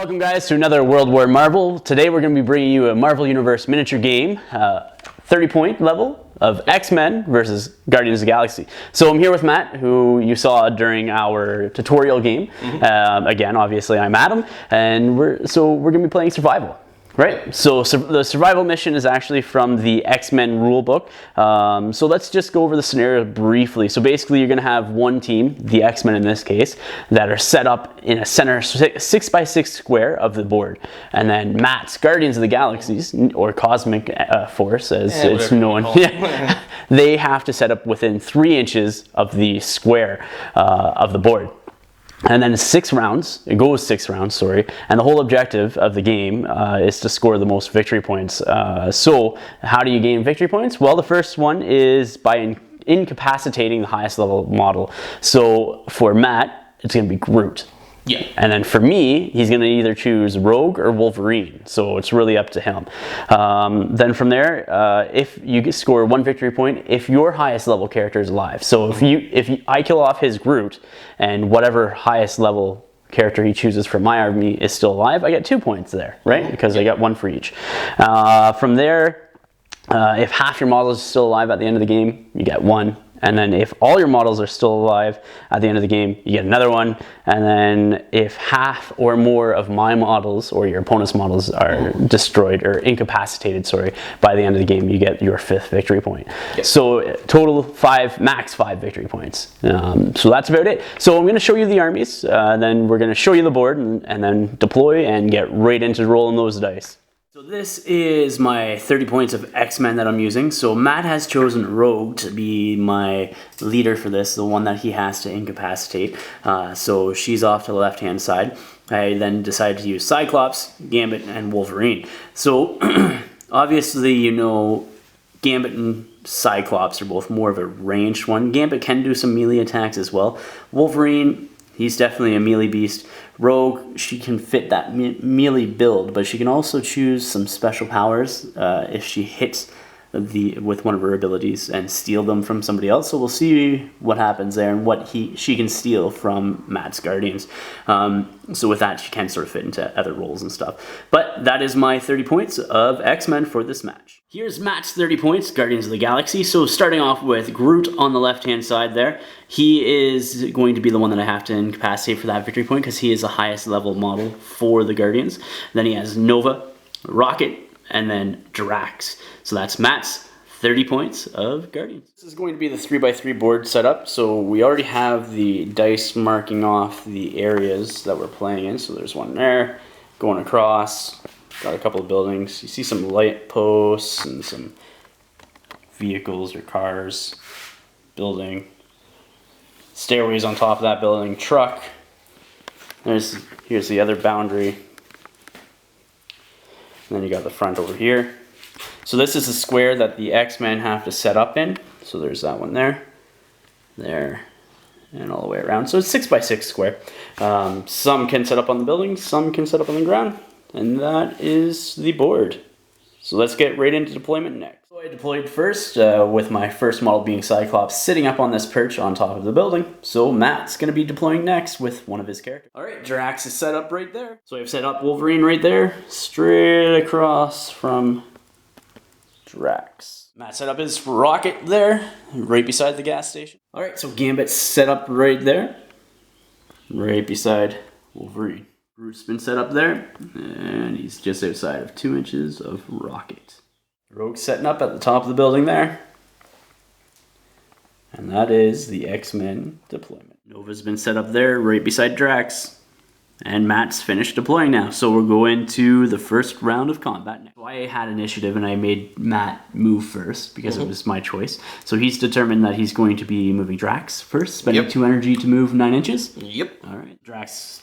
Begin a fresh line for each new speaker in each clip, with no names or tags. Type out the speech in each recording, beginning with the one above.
Welcome guys to another World War Marvel. Today we're going to be bringing you a Marvel Universe miniature game, 30-point level of X-Men versus Guardians of the Galaxy. So I'm here with Matt, who you saw during our tutorial game. Again, obviously I'm Adam, and we're going to be playing survival. Right, so the survival mission is actually from the X-Men rulebook. So let's just go over the scenario briefly. So basically you're going to have one team, the X-Men in this case, that are set up in a center 6x6 square of the board. And then Matt's Guardians of the Galaxies, or Cosmic Force as it's known, they have to set up within 3 inches of the square of the board. And then 6 rounds, it goes 6 rounds, sorry, and the whole objective of the game is to score the most victory points. So how do you gain victory points? Well, the first one is by incapacitating the highest level model. So for Matt, it's going to be Groot. Yeah. And then for me, he's going to either choose Rogue or Wolverine. So it's really up to him. Then from there, if you score 1 victory point, if your highest level character is alive. So if I kill off his Groot and whatever highest level character he chooses from my army is still alive, I get 2 points there, right? Because I got 1 for each. From there, if half your model is still alive at the end of the game, you get 1. And then if all your models are still alive at the end of the game, you get another 1. And then if half or more of my models or your opponent's models are destroyed or incapacitated, sorry, by the end of the game, you get your 5th victory point. Yep. So total 5, max 5 victory points. So that's about it. So I'm going to show you the armies, then we're going to show you the board and then deploy and get right into rolling those dice. So this is my 30 points of X-Men that I'm using. So Matt has chosen Rogue to be my leader for this, the one that he has to incapacitate. So she's off to the left-hand side. I then decided to use Cyclops, Gambit, and Wolverine. So obviously, you know, Gambit and Cyclops are both more of a ranged one. Gambit can do some melee attacks as well. Wolverine, he's definitely a melee beast. Rogue, she can fit that melee build, but she can also choose some special powers if she hits with one of her abilities and steal them from somebody else. So we'll see what happens there and what she can steal from Matt's Guardians. So with that, she can sort of fit into other roles and stuff. But that is my 30 points of X-Men for this match. Here's Matt's 30 points, Guardians of the Galaxy. So starting off with Groot on the left-hand side there. He is going to be the one that I have to incapacitate for that victory point because he is the highest level model for the Guardians. Then he has Nova, Rocket, and then Drax. So that's Matt's 30 points of Guardians. This is going to be the 3x3 board setup. So we already have the dice marking off the areas that we're playing in. So there's one there, going across. Got a couple of buildings. You see some light posts and some vehicles or cars. Building. Stairways on top of that building. Truck. Here's the other boundary. And then you got the front over here. So this is a square that the X-Men have to set up in. So there's that one there, and all the way around. So it's 6x6 square. Some can set up on the building, some can set up on the ground. And that is the board. So let's get right into deployment next. So I deployed first with my first model being Cyclops sitting up on this perch on top of the building. So Matt's going to be deploying next with one of his characters. Alright, Drax is set up right there. So I've set up Wolverine right there, straight across from Drax. Matt set up his Rocket there, right beside the gas station. Alright, so Gambit's set up right there, right beside Wolverine. Groot's been set up there, and he's just outside of 2 inches of Rocket. Rogue's setting up at the top of the building there. And that is the X-Men deployment. Nova's been set up there, right beside Drax. And Matt's finished deploying now. So we're going to the first round of combat next. So I had initiative and I made Matt move first because it was my choice. So he's determined that he's going to be moving Drax first, spending 2 energy to move 9 inches. Yep. All right. Drax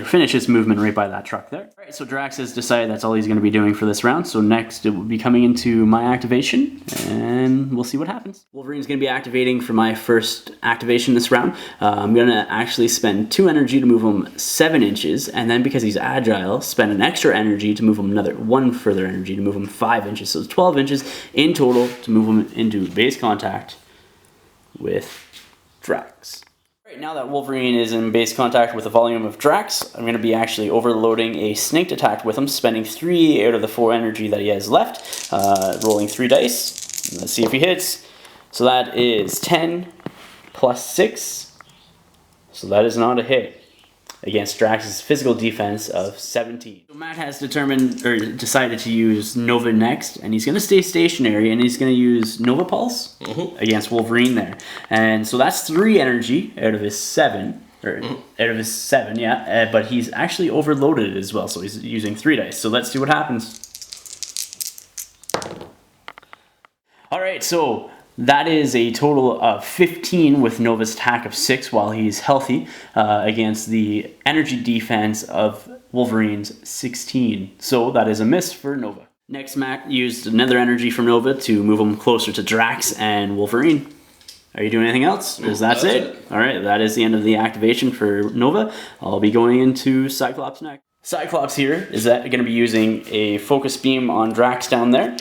finished his movement right by that truck there. All right. So Drax has decided that's all he's going to be doing for this round. So next it will be coming into my activation and we'll see what happens. Wolverine's going to be activating for my first activation this round. I'm going to actually spend 2 energy to move him 7 inches. And then because he's agile, spend an extra energy to move him another 1 further energy to move him 5 inches. So it's 12 inches in total to move him into base contact with Drax. Right, now that Wolverine is in base contact with the volume of Drax, I'm going to be actually overloading a Snaked attack with him, spending 3 out of the 4 energy that he has left, rolling 3 dice. Let's see if he hits. So that is 10 plus 6, so that is not a hit against Drax's physical defense of 17. So Matt has decided to use Nova next, and he's going to stay stationary, and he's going to use Nova Pulse against Wolverine there. And so that's 3 energy out of his 7, yeah, but he's actually overloaded it as well, so he's using 3 dice. So let's see what happens. Alright, so that is a total of 15 with Nova's attack of 6 while he's healthy against the energy defense of Wolverine's 16. So that is a miss for Nova. Next, Matt used another energy from Nova to move him closer to Drax and Wolverine. Are you doing anything else? Because that's it. Alright, that is the end of the activation for Nova. I'll be going into Cyclops next. Cyclops here is going to be using a focus beam on Drax down there.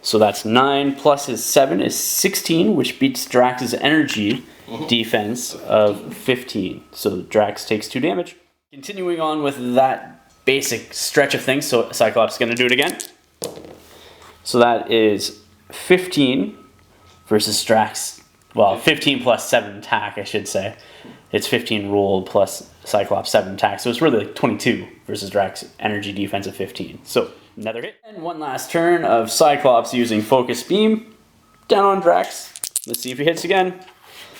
So that's 9 plus his 7 is 16, which beats Drax's energy defense of 15. So Drax takes 2 damage. Continuing on with that basic stretch of things, so Cyclops is going to do it again. So that is 15 versus Drax. Well, 15 plus 7 attack, I should say. It's 15 roll plus Cyclops 7 attack. So it's really 22 versus Drax energy defense of 15. So another hit. And one last turn of Cyclops using Focus Beam down on Drax. Let's see if he hits again.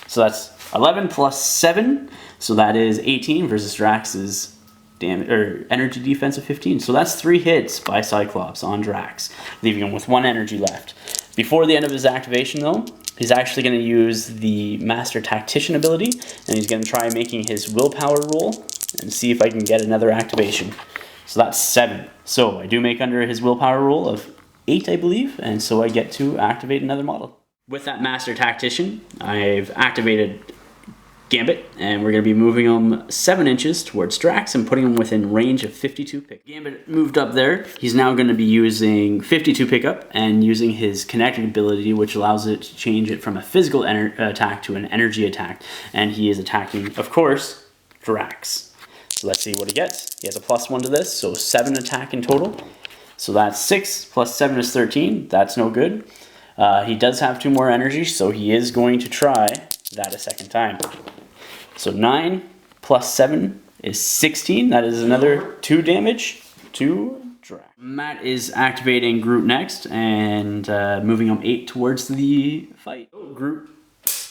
So that's 11 plus 7. So that is 18 versus Drax's energy defense of 15. So that's 3 hits by Cyclops on Drax, leaving him with 1 energy left. Before the end of his activation, though, he's actually going to use the Master Tactician ability, and he's going to try making his willpower roll and see if I can get another activation. So that's 7. So I do make under his willpower roll of 8, I believe, and so I get to activate another model. With that Master Tactician, I've activated Gambit, and we're going to be moving him 7 inches towards Drax and putting him within range of 52 pickup. Gambit moved up there. He's now going to be using 52 pickup and using his kinetic ability, which allows it to change it from a physical attack to an energy attack. And he is attacking, of course, Drax. So let's see what he gets. He has a +1 to this, so 7 attack in total. So that's 6 plus 7 is 13. That's no good. He does have 2 more energy, so he is going to try that a second time. So 9 plus 7 is 16. That is another 2 damage to Drax. Matt is activating Groot next and moving him 8 towards the fight. Groot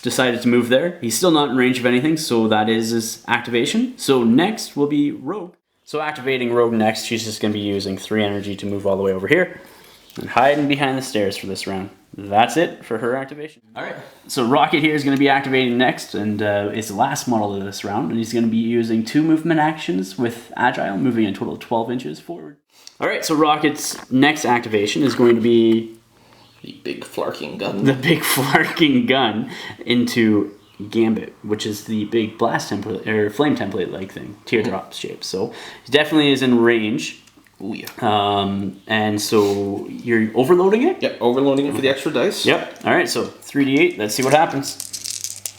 decided to move there. He's still not in range of anything, so that is his activation. So next will be Rogue. So activating Rogue next, she's just going to be using 3 energy to move all the way over here and hiding behind the stairs for this round. That's it for her activation. Alright, so Rocket here is going to be activating next, and it's the last model of this round, and he's going to be using 2 movement actions with Agile, moving a total of 12 inches forward. Alright, so Rocket's next activation is going to be
the big flarking gun.
The big flarking gun into Gambit, which is the big blast template, or flame template like thing, teardrop shape. So he definitely is in range.
Ooh, yeah.
And so you're overloading it?
Yep, overloading it for the extra dice.
Yep. Alright, so 3d8, let's see what happens.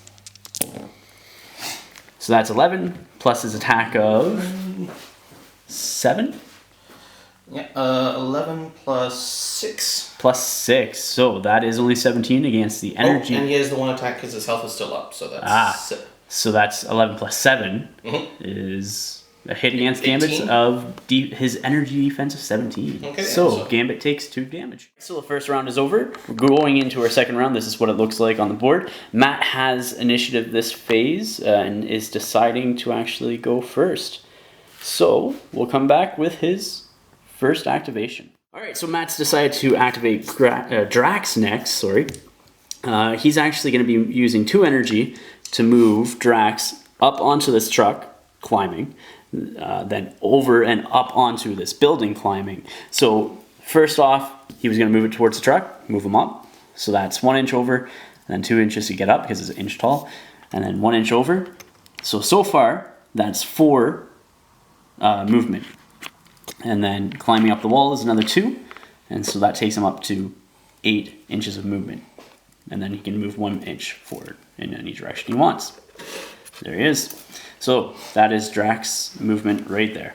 So that's 11, plus his attack of 7?
Yeah, 11 plus 6.
Plus 6, so that is only 17 against the energy.
Oh, and he has the 1 attack because his health is still up, so that's 7.
So that's 11 plus 7 is a hit against Gambit's of his energy defense of 17. Okay, so Gambit takes 2 damage. So the first round is over. We're going into our second round. This is what it looks like on the board. Matt has initiative this phase and is deciding to actually go first. So we'll come back with his first activation. Alright, so Matt's decided to activate Drax next, He's actually going to be using 2 energy to move Drax up onto this truck, climbing, then over and up onto this building, climbing. So first off, he was going to move it towards the truck, move him up. So that's 1 inch over, and then 2 inches to get up because it's 1 inch tall, and then 1 inch over. So far, that's 4 movement. And then climbing up the wall is another 2, and so that takes him up to 8 inches of movement. and then he can move 1 inch forward in any direction he wants. There he is. So that is Drax's movement right there,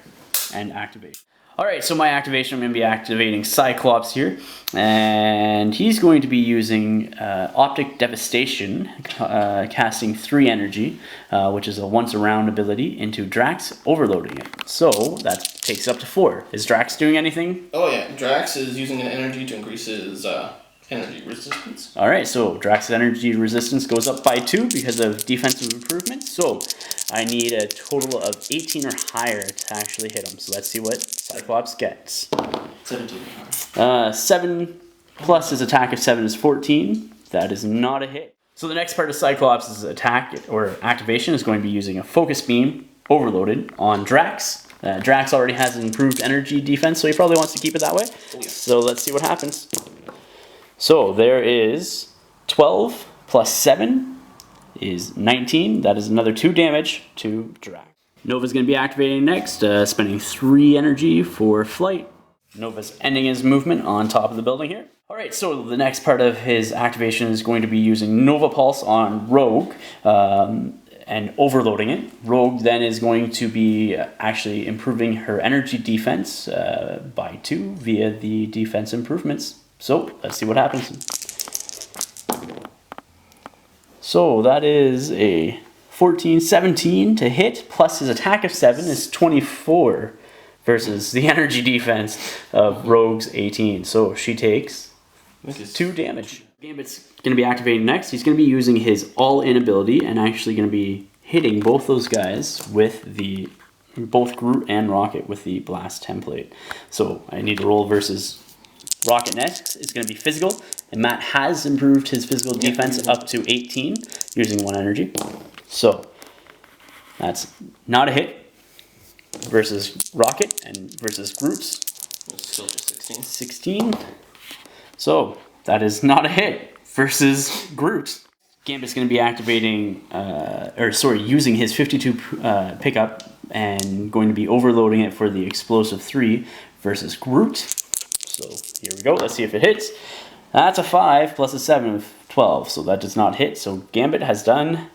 and activation. All right, so my activation, I'm going to be activating Cyclops here, and he's going to be using Optic Devastation, casting 3 energy, which is a once around ability, into Drax, overloading it. So that takes up to 4. Is Drax doing anything?
Oh yeah, Drax is using an energy to increase his energy resistance.
All right, so Drax's energy resistance goes up by 2 because of defensive improvements. So I need a total of 18 or higher to actually hit him. So let's see what Cyclops gets.
17 or higher.
7 plus his attack of 7 is 14. That is not a hit. So the next part of Cyclops' attack or activation is going to be using a focus beam overloaded on Drax. Drax already has an improved energy defense, so he probably wants to keep it that way.
Oh, yeah.
So let's see what happens. So there is 12 plus 7 is 19. That is another 2 damage to Drax. Nova's going to be activating next, spending 3 energy for flight. Nova's ending his movement on top of the building here. Alright, so the next part of his activation is going to be using Nova Pulse on Rogue and overloading it. Rogue then is going to be actually improving her energy defense by 2 via the defense improvements. So let's see what happens. So that is a 14, 17 to hit, plus his attack of 7 is 24 versus the energy defense of Rogue's 18. So she takes 2 damage. Gambit's going to be activating next. He's going to be using his all-in ability and actually going to be hitting both those guys with both Groot and Rocket with the blast template. So I need to roll versus Rocket next. It's going to be physical, and Matt has improved his physical defense up to 18 using 1 energy. So that's not a hit versus Rocket, and versus Groot's
It's still just 16.
16. So that is not a hit versus Groot. Gambit's going to be activating, using his 52 pickup and going to be overloading it for the explosive 3 versus Groot. So here we go. Let's see if it hits. That's a 5 plus a 7 of 12. So that does not hit. So Gambit has done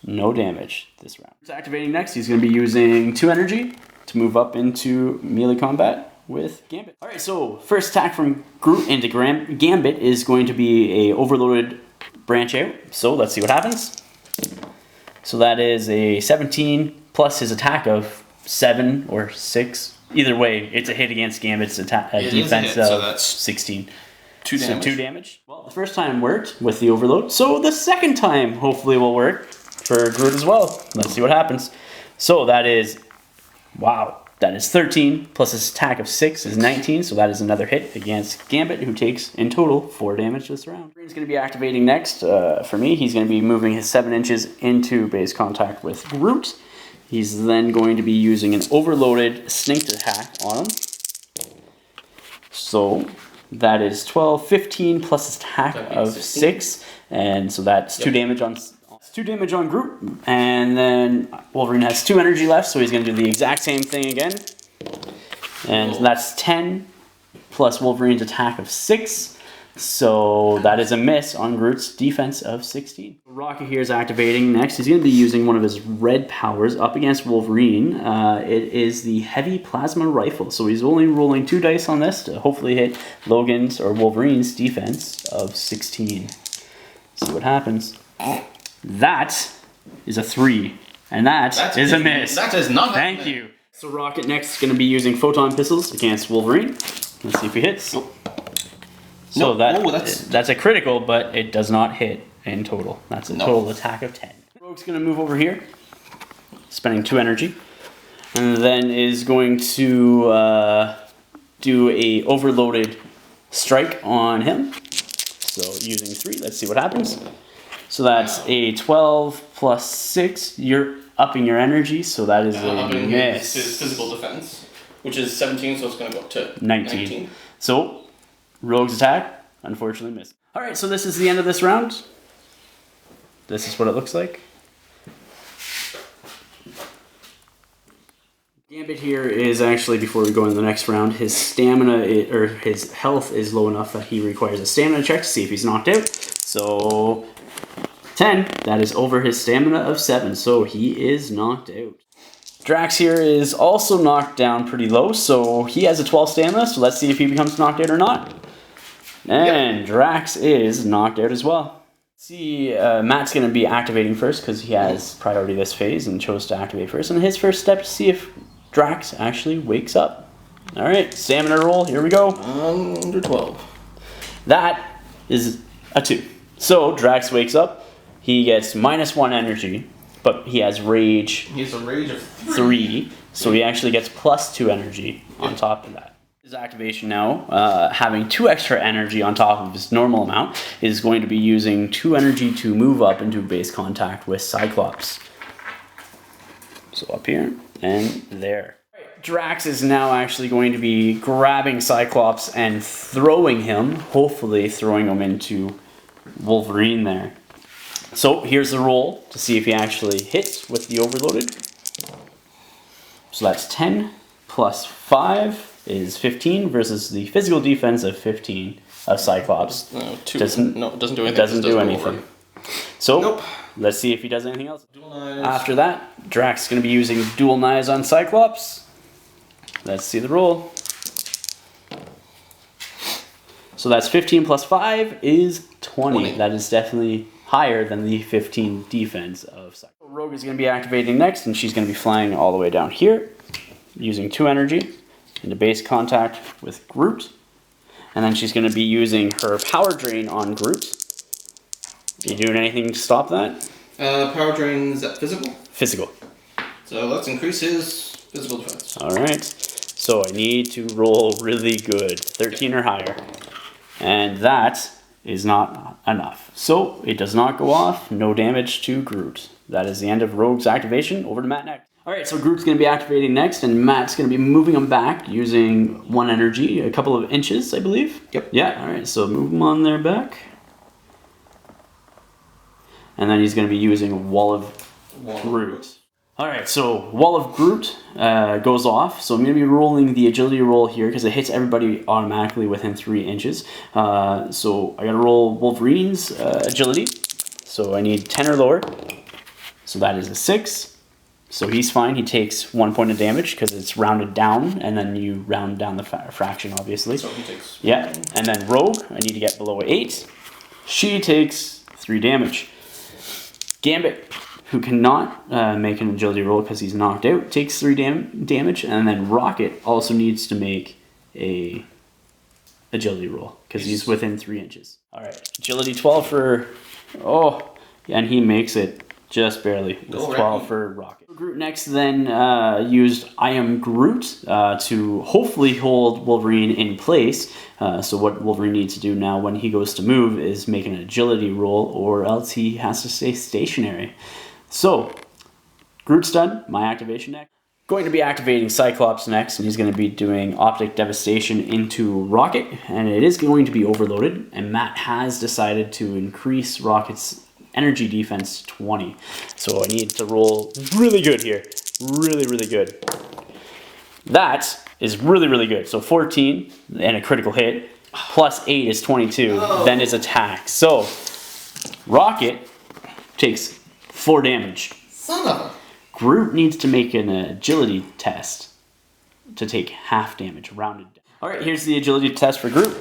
no damage this round. He's activating next. He's going to be using 2 energy to move up into melee combat with Gambit. Alright, so first attack from Groot into Gambit is going to be a overloaded branch out. So let's see what happens. So that is a 17 plus his attack of 7 or 6. Either way, it's a hit against Gambit's attack defense
hit,
of
so that's
16.
2 damage.
So 2 damage. Well, the first time worked with the overload, so the second time hopefully will work for Groot as well. Let's see what happens. So that is, wow, that is 13 plus his attack of 6 is 19, so that is another hit against Gambit, who takes in total 4 damage this round. Green's going to be activating next. For me, he's going to be moving his 7 inches into base contact with Groot. He's then going to be using an overloaded sneak attack on him. So that is 12, 15 plus his attack of 6, and so that's 2 damage on 2 damage on Groot. And then Wolverine has 2 energy left, so he's going to do the exact same thing again. And that's 10 plus Wolverine's attack of 6. So that is a miss on Groot's defense of 16. Rocket here is activating next. He's going to be using one of his red powers up against Wolverine. It is the heavy plasma rifle. So he's only rolling 2 dice on this to hopefully hit Logan's or Wolverine's defense of 16. See what happens. That is a 3. And that is a miss.
That is not
Thank
happening.
you. So Rocket next is going to be using photon pistols against Wolverine. Let's see if he hits. So that's a critical, but it does not hit in total. That's a total attack of 10. Rogue's going to move over here, spending 2 energy, and then is going to do a overloaded strike on him. So using 3, let's see what happens. So that's a 12 plus 6. You're upping your energy, so that is a miss.
His physical defense, which is 17, so it's going to go up to
19. So Rogue's attack, unfortunately, missed. Alright, so this is the end of this round. This is what it looks like. Gambit here is actually, before we go into the next round, his stamina, or his health is low enough that he requires a stamina check to see if he's knocked out. So, 10, that is over his stamina of 7, so he is knocked out. Drax here is also knocked down pretty low, so he has a 12 stamina, so let's see if he becomes knocked out or not. And Drax is knocked out as well. See, Matt's going to be activating first because he has priority this phase and chose to activate first. And his first step is to see if Drax actually wakes up. Alright, stamina roll, here we go.
Under 12.
That is a 2. So Drax wakes up, he gets -1 energy, but he has rage.
He has a rage of
3, so he actually gets +2 energy on top of that. His activation now, having 2 extra energy on top of his normal amount, is going to be using 2 energy to move up into base contact with Cyclops. So up here and there. Drax is now actually going to be grabbing Cyclops and throwing him, hopefully throwing him into Wolverine there. So here's the roll to see if he actually hits with the overloaded. So that's 10 plus 5 is 15 versus the physical defense of 15 of Cyclops.
No, 2.
Doesn't
do anything.
Doesn't do anything. So
nope.
Let's see if he does anything else.
Dual knives.
After that, Drax is going to be using dual knives on Cyclops. Let's see the roll. So that's 15 plus 5 is 20. That is definitely higher than the 15 defense of Cyclops. Rogue is going to be activating next, and she's going to be flying all the way down here, using 2 energy into base contact with Groot. And then she's going to be using her power drain on Groot. Are you doing anything to stop that?
Power drain, is that physical?
Physical.
So let's increase his physical defense.
Alright. So I need to roll really good. 13 or higher. And that is not enough. So it does not go off. No damage to Groot. That is the end of Rogue's activation. Over to Matt next. Alright, so Groot's going to be activating next, and Matt's going to be moving him back using 1 energy, a couple of inches, I believe.
Yep.
Yeah, alright, so move him on there back. And then he's going to be using Wall of Groot. Alright, so Wall of Groot goes off. So I'm going to be rolling the agility roll here because it hits everybody automatically within 3 inches. So I got to roll Wolverine's agility. So I need 10 or lower. So that is a 6. So he's fine. He takes 1 point of damage because it's rounded down, and then you round down the fraction, obviously.
So he takes...
Yeah, and then Rogue, I need to get below 8. She takes 3 damage. Gambit, who cannot make an agility roll because he's knocked out, takes 3 damage, and then Rocket also needs to make a agility roll because he's within 3 inches. All right, agility 12 for... Oh, and he makes it just barely with 12 for Rocket. Groot next then used I Am Groot to hopefully hold Wolverine in place. So what Wolverine needs to do now when he goes to move is make an agility roll, or else he has to stay stationary. So Groot's done. My activation next. Going to be activating Cyclops next, and he's going to be doing Optic Devastation into Rocket, and it is going to be overloaded, and Matt has decided to increase Rocket's energy defense 20. So I need to roll really good here. Really, really good. That is really, really good. So 14 and a critical hit, plus 8 is 22, then his attack. So Rocket takes 4 damage.
Son of a...
Groot needs to make an agility test to take half damage, rounded down. Alright, here's the agility test for Groot.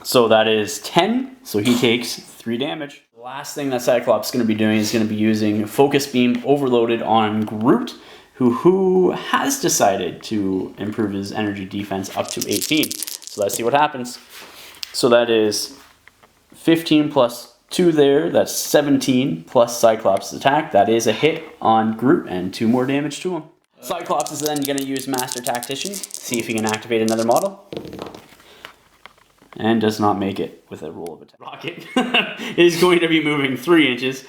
So that is 10, so he takes 3 damage. The last thing that Cyclops is going to be doing is going to be using Focus Beam Overloaded on Groot, who has decided to improve his energy defense up to 18. So let's see what happens. So that is 15 plus 2 there, that's 17 plus Cyclops' attack. That is a hit on Groot and 2 more damage to him. Cyclops is then going to use Master Tactician, see if he can activate another model. And does not make it with a roll of attack. Rocket is going to be moving 3 inches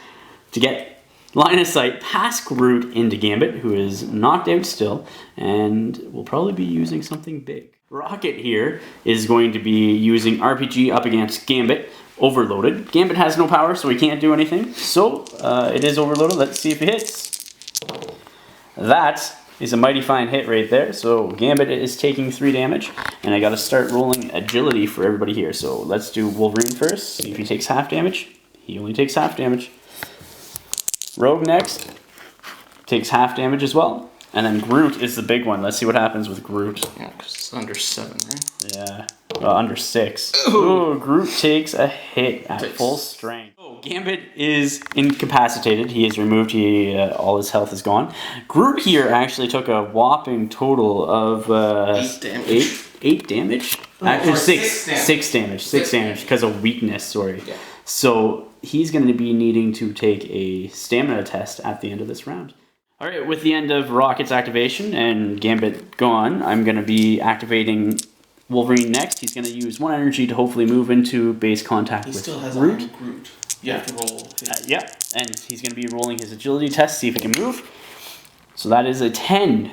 to get line of sight past Groot into Gambit, who is knocked out still, and will probably be using something big. Rocket here is going to be using RPG up against Gambit, overloaded. Gambit has no power, so he can't do anything. So it is overloaded. Let's see if it hits. That is a mighty fine hit right there. So Gambit is taking 3 damage, and I got to start rolling agility for everybody here. So let's do Wolverine first. See if he takes half damage. He only takes half damage. Rogue next takes half damage as well. And then Groot is the big one. Let's see what happens with Groot.
Yeah, because it's under 7, right?
Yeah, under 6. Ooh, Groot takes a hit at full strength. Oh, Gambit is incapacitated. He is removed. All his health is gone. Groot here actually took a whopping total of
8 damage.
8 damage?
Or
6 damage. 6 damage because of weakness, sorry.
Yeah.
So he's going to be needing to take a stamina test at the end of this round. All right, with the end of Rocket's activation and Gambit gone, I'm going to be activating Wolverine next. He's going to use 1 energy to hopefully move into base contact with
still has
Groot.
Groot. You have to roll.
Yeah, and he's going to be rolling his agility test, see if he can move. So that is a 10.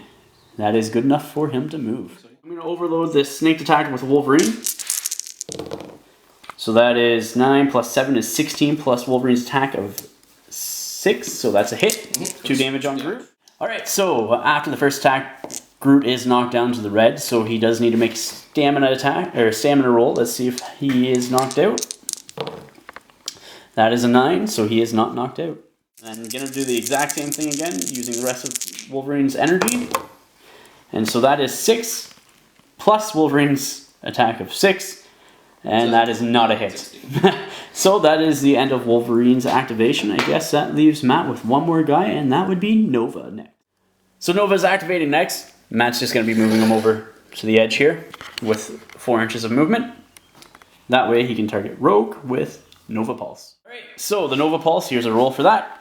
That is good enough for him to move. I'm going to overload this snake attack with Wolverine. So that is 9 plus 7 is 16 plus Wolverine's attack of 6, so that's a hit. 2 damage on Groot. Alright, so after the first attack, Groot is knocked down to the red, so he does need to make a stamina roll. Let's see if he is knocked out. That is a 9, so he is not knocked out. And I'm going to do the exact same thing again, using the rest of Wolverine's energy. And so that is 6, plus Wolverine's attack of 6. And that is not a hit. So that is the end of Wolverine's activation. I guess that leaves Matt with one more guy, and that would be Nova next. So Nova's activating next. Matt's just going to be moving him over to the edge here with 4 inches of movement. That way he can target Rogue with Nova Pulse. Alright, so the Nova Pulse, here's a roll for that.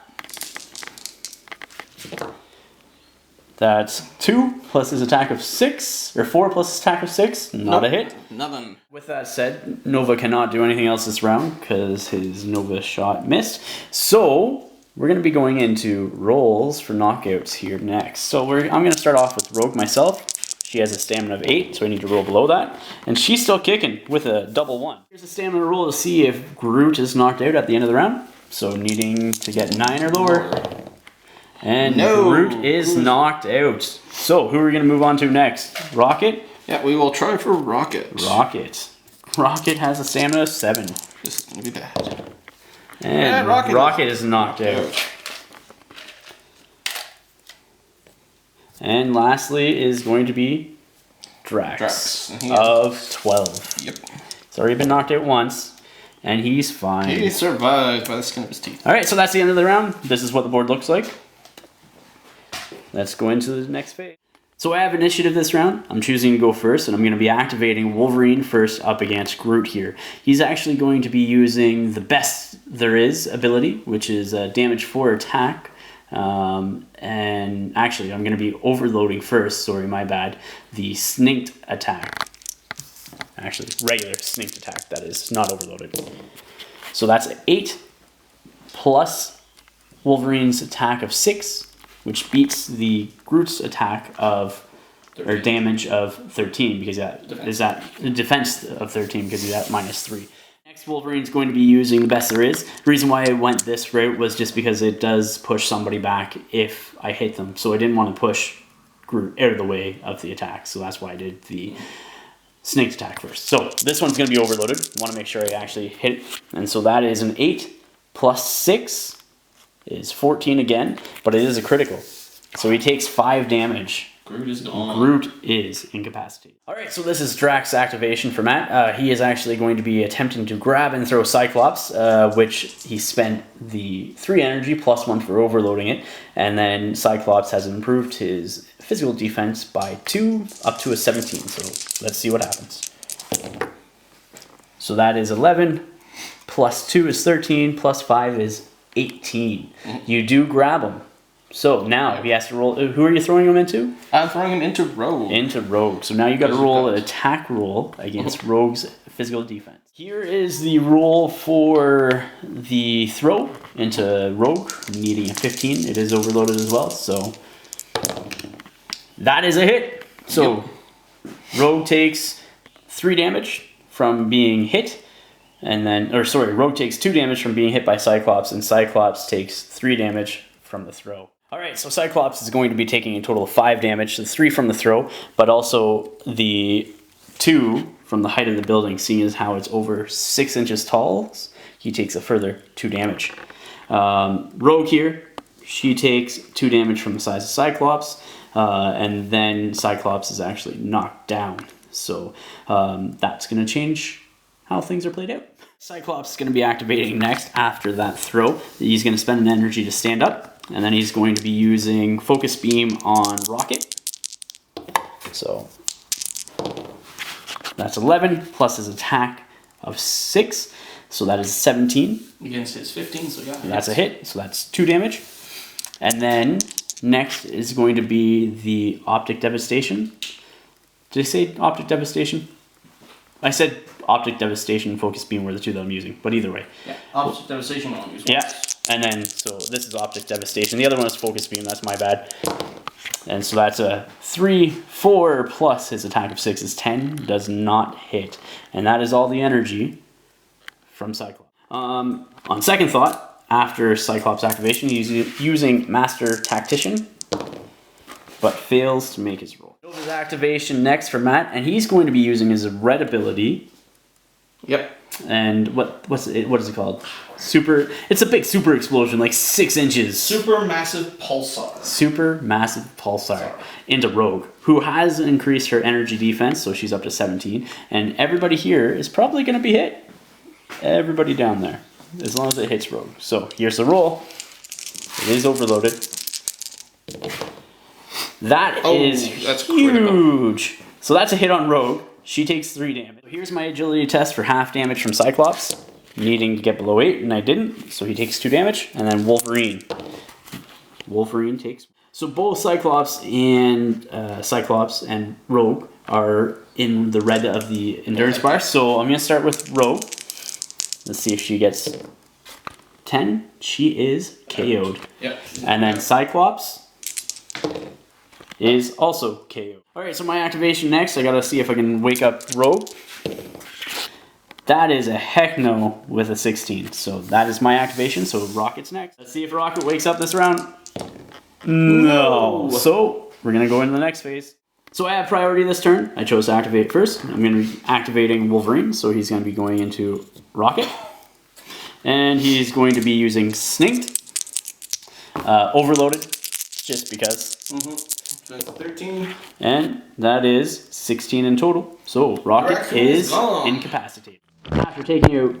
That's 2 plus his attack of 6, or 4 plus his attack of 6. Not a hit.
Nothing.
With that said, Nova cannot do anything else this round because his Nova shot missed. So we're going to be going into rolls for knockouts here next. So I'm going to start off with Rogue myself. She has a stamina of 8, so I need to roll below that. And she's still kicking with a double 1. Here's a stamina roll to see if Groot is knocked out at the end of the round. So needing to get 9 or lower. And no, Groot is knocked out. So, who are we going to move on to next? Rocket?
Yeah, we will try for Rocket.
Rocket has a stamina of 7.
This is going to be bad.
And Rocket is knocked out. And lastly is going to be Drax. Of 12.
Yep.
He's already been knocked out once. And he's fine.
He survived by the skin of his teeth.
Alright, so that's the end of the round. This is what the board looks like. Let's go into the next phase. So I have initiative this round. I'm choosing to go first, and I'm going to be activating Wolverine first up against Groot here. He's actually going to be using the best there is ability, which is damage 4 attack. And actually, I'm going to be overloading first. Sorry, my bad. The sneaked attack. Actually, regular sneaked attack, that is, not overloaded. So that's 8 plus Wolverine's attack of 6. Which beats the Groot's attack of, 13. Or damage of 13, because that is that defense of 13 because he's at -3. Next, Wolverine's going to be using the best there is. The reason why I went this route was just because it does push somebody back if I hit them. So I didn't want to push Groot out of the way of the attack. So that's why I did the snake attack first. So this one's going to be overloaded. I want to make sure I actually hit it. And so that is an 8 plus 6. Is 14 again, but it is a critical. So he takes 5 damage.
Groot is gone.
Groot is incapacitated. Alright, so this is Drax's activation for Matt. He is actually going to be attempting to grab and throw Cyclops, which he spent the 3 energy plus 1 for overloading it. And then Cyclops has improved his physical defense by 2 up to a 17. So let's see what happens. So that is 11, plus 2 is 13, plus 5 is 18. You do grab him. So now he has to roll. Who are you throwing him into?
I'm throwing him into Rogue.
Into Rogue. So now you got to roll an attack roll against Rogue's physical defense. Here is the roll for the throw into Rogue, needing a 15. It is overloaded as well. So that is a hit. So Rogue takes 3 damage from being hit. And then, Rogue takes 2 damage from being hit by Cyclops, and Cyclops takes 3 damage from the throw. Alright, so Cyclops is going to be taking a total of 5 damage, so 3 from the throw, but also the 2 from the height of the building, seeing as how it's over 6 inches tall, he takes a further 2 damage. Rogue here, she takes 2 damage from the size of Cyclops, and then Cyclops is actually knocked down. So that's going to change how things are played out. Cyclops is going to be activating next after that throw. He's going to spend an energy to stand up. And then he's going to be using Focus Beam on Rocket. So that's 11 plus his attack of 6. So that is 17.
Against his 15, so yeah.
That's a hit, so that's 2 damage. And then next is going to be the Optic Devastation. Did I say Optic Devastation? I said Optic Devastation and Focus Beam were the 2 that I'm using, but either way.
Yeah, Optic Devastation I'll use.
Yeah. And then, so this is Optic Devastation. The other one is Focus Beam, that's my bad. And so that's a 3, 4 plus his attack of 6 is 10. Does not hit. And that is all the energy from Cyclops. On second thought, after Cyclops activation, he's using Master Tactician, but fails to make his roll. Nova's activation next for Matt, and he's going to be using his red ability.
Yep.
And what is it called? It's a big super explosion, like 6 inches.
Super massive pulsar.
Super massive pulsar into Rogue, who has increased her energy defense, so she's up to 17. And everybody here is probably going to be hit. Everybody down there, as long as it hits Rogue. So here's the roll. It is overloaded. That is
that's
huge.
Critical.
So that's a hit on Rogue. She takes 3 damage. So here's my agility test for half damage from Cyclops, needing to get below 8, and I didn't, so he takes 2 damage. And then Wolverine. Wolverine takes... So both Cyclops and Rogue are in the red of the endurance bar. So I'm going to start with Rogue. Let's see if she gets 10. She is KO'd.
Yep.
And then Cyclops is also KO'd. Alright, so my activation next, I gotta see if I can wake up Rogue. That is a heck no with a 16. So that is my activation, so Rocket's next. Let's see if Rocket wakes up this round. No. So we're gonna go into the next phase. So I have priority this turn. I chose to activate first. I'm gonna be activating Wolverine, so he's gonna be going into Rocket. And he's going to be using Sninked. Overloaded, just because.
13.
And that is 16 in total. So Rocket is incapacitated. After taking out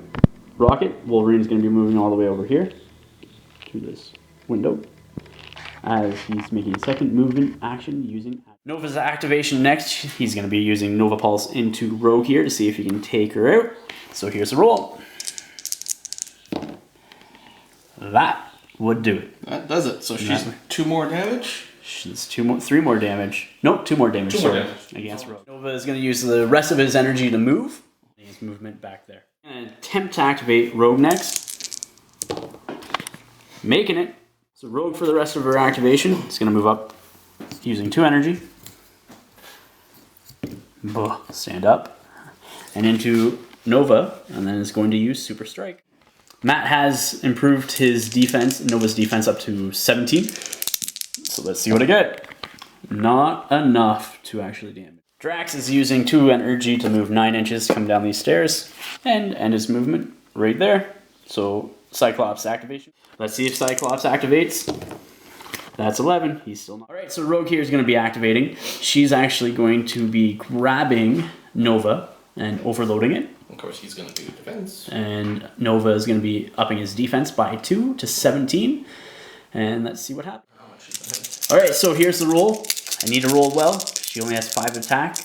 Rocket, Wolverine's going to be moving all the way over here to this window as he's making a second movement action using Nova's activation next. He's going to be using Nova Pulse into Rogue here to see if he can take her out. So here's the roll. That would do it.
That does it. So she's 2 more damage.
She's 3 more damage. Nope, 2 more damage.
2 more damage
against Rogue. Nova is going to use the rest of his energy to move. His movement back there. And attempt to activate Rogue next. Making it. So Rogue for the rest of her activation is going to move up using 2 energy. Stand up. And into Nova, and then is going to use Super Strike. Matt has improved his defense, Nova's defense, up to 17. So let's see what I get. Not enough to actually damage. Drax is using 2 energy to move 9 inches to come down these stairs and end his movement right there. So Cyclops activation. Let's see if Cyclops activates. That's 11. He's still not. Alright, so Rogue here is going to be activating. She's actually going to be grabbing Nova and overloading it.
Of course, he's going to do defense.
And Nova is going to be upping his defense by 2 to 17. And let's see what happens. Alright, so here's the roll. I need to roll well. She only has 5 attack.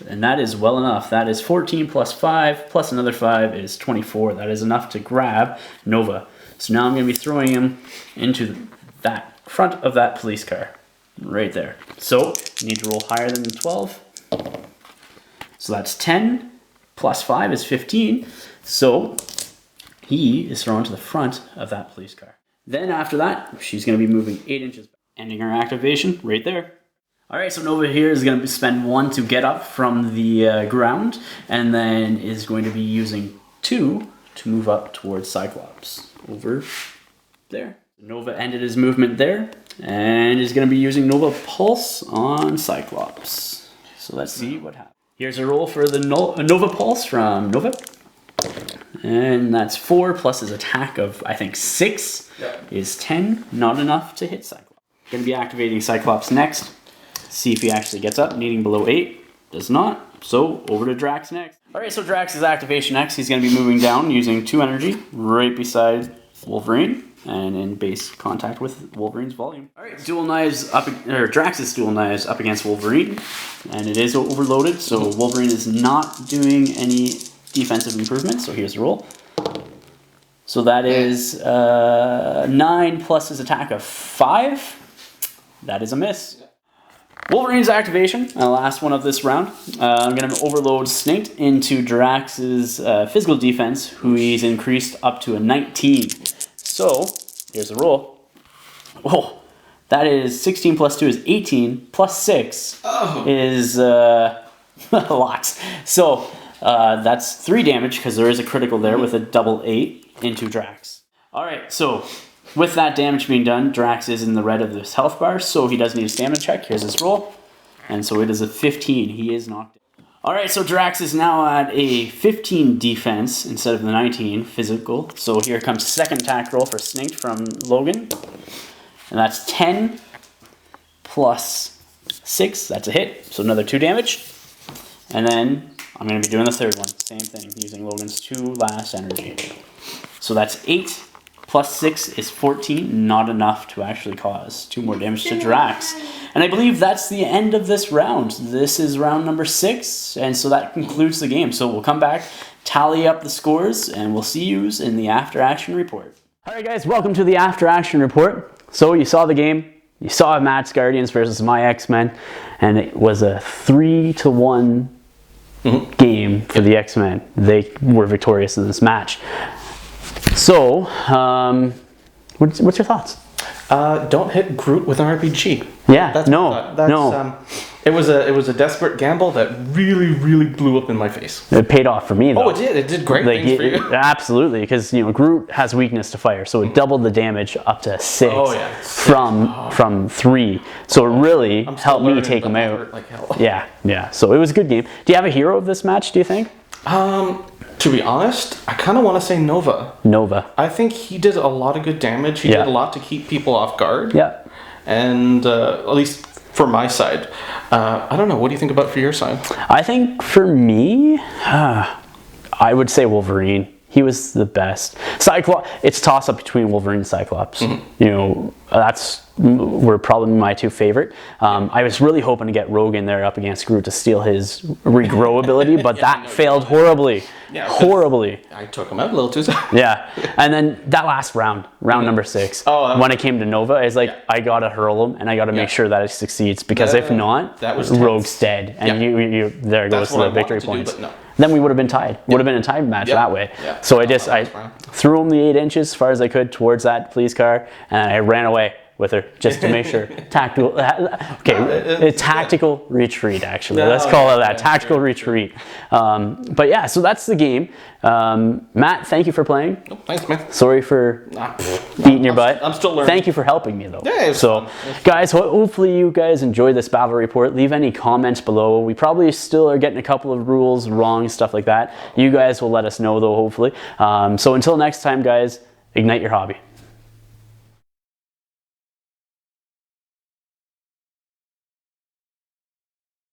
And that is well enough. That is 14 plus 5 plus another 5 is 24. That is enough to grab Nova. So now I'm going to be throwing him into that front of that police car. Right there. So you need to roll higher than 12. So that's 10 plus 5 is 15. So he is thrown to the front of that police car. Then after that, she's going to be moving 8 inches back, ending her activation right there. Alright, so Nova here is going to spend 1 to get up from the ground, and then is going to be using 2 to move up towards Cyclops. Over there. Nova ended his movement there and is going to be using Nova Pulse on Cyclops. So let's see what happens. Here's a roll for the Nova Pulse from Nova. And that's 4 plus his attack of, I think, 6 is 10. Not enough to hit Cyclops. Going to be activating Cyclops next. See if he actually gets up, needing below 8. Does not. So over to Drax next. Alright, so Drax's activation next. He's going to be moving down using 2 energy right beside Wolverine. And in base contact with Wolverine's volume. Alright, dual knives up, or Drax's dual knives up against Wolverine. And it is overloaded, so Wolverine is not doing any defensive improvements. So here's the roll. So that is 9 plus his attack of 5. That is a miss. Wolverine's activation, the last one of this round. I'm going to overload Sninked into Drax's physical defense, who he's increased up to a 19. So, here's the roll. Oh, that is 16 plus 2 is 18, plus 6 is a lot. So, that's 3 damage, because there is a critical there with a double 8 into Drax. Alright, so with that damage being done, Drax is in the red of this health bar, so he does need a stamina check. Here's his roll. And so it is a 15. He is knocked. Alright, so Drax is now at a 15 defense instead of the 19 physical. So here comes second attack roll for Sninked from Logan. And that's 10 plus 6. That's a hit. So another 2 damage. And then I'm going to be doing the third one. Same thing, using Logan's 2 last energy. So that's 8 plus 6 is 14. Not enough to actually cause 2 more damage to Drax. And I believe that's the end of this round. This is round number 6, and so that concludes the game. So we'll come back, tally up the scores, and we'll see you in the after action report. All right, guys, welcome to the after action report. So you saw the game. You saw Matt's Guardians versus my X-Men, and it was a 3-1 game for the X-Men. They were victorious in this match. So, what's your thoughts?
Don't hit Groot with an RPG.
Yeah,
That's
no.
It was a desperate gamble that really blew up in my face.
It paid off for me, though.
Oh, it did. It did great things for you.
Absolutely, because Groot has weakness to fire, so it doubled the damage up to 6 from 3. So it really helped me take him out.
Like hell.
Yeah. So it was a good game. Do you have a hero of this match? Do you think?
To be honest, I kind of want to say Nova.
I
think he did a lot of good damage. He did a lot to keep people off guard.
Yeah.
And at least for my side, I don't know. What do you think about for your side?
I think for me, I would say Wolverine. He was the best. Cyclops. It's toss up between Wolverine and Cyclops. Were probably my 2 favorite. I was really hoping to get Rogue in there up against Groot to steal his regrow ability, but that failed horribly.
Yeah,
horribly.
I took him out a little too soon.
Yeah, and then that last round number 6, when it came to Nova, I was like, I gotta hurl him, and I gotta make sure that it succeeds, because if not, Rogue's dead, and you there goes the victory points. Then we would have been tied. Would have been a tied match that way. Yeah. So I threw him the 8 inches as far as I could towards that police car, and I ran away with her just to make sure. Tactical retreat, actually. Let's call it that. Tactical retreat. But yeah, so that's the game. Matt, thank you for playing.
Oh, thanks, man.
Sorry for beating your butt.
I'm still learning.
Thank you for helping me, though.
Yeah,
so, guys, hopefully you guys enjoyed this battle report. Leave any comments below. We probably still are getting a couple of rules wrong, stuff like that. You guys will let us know, though, hopefully. So until next time, guys, ignite your hobby.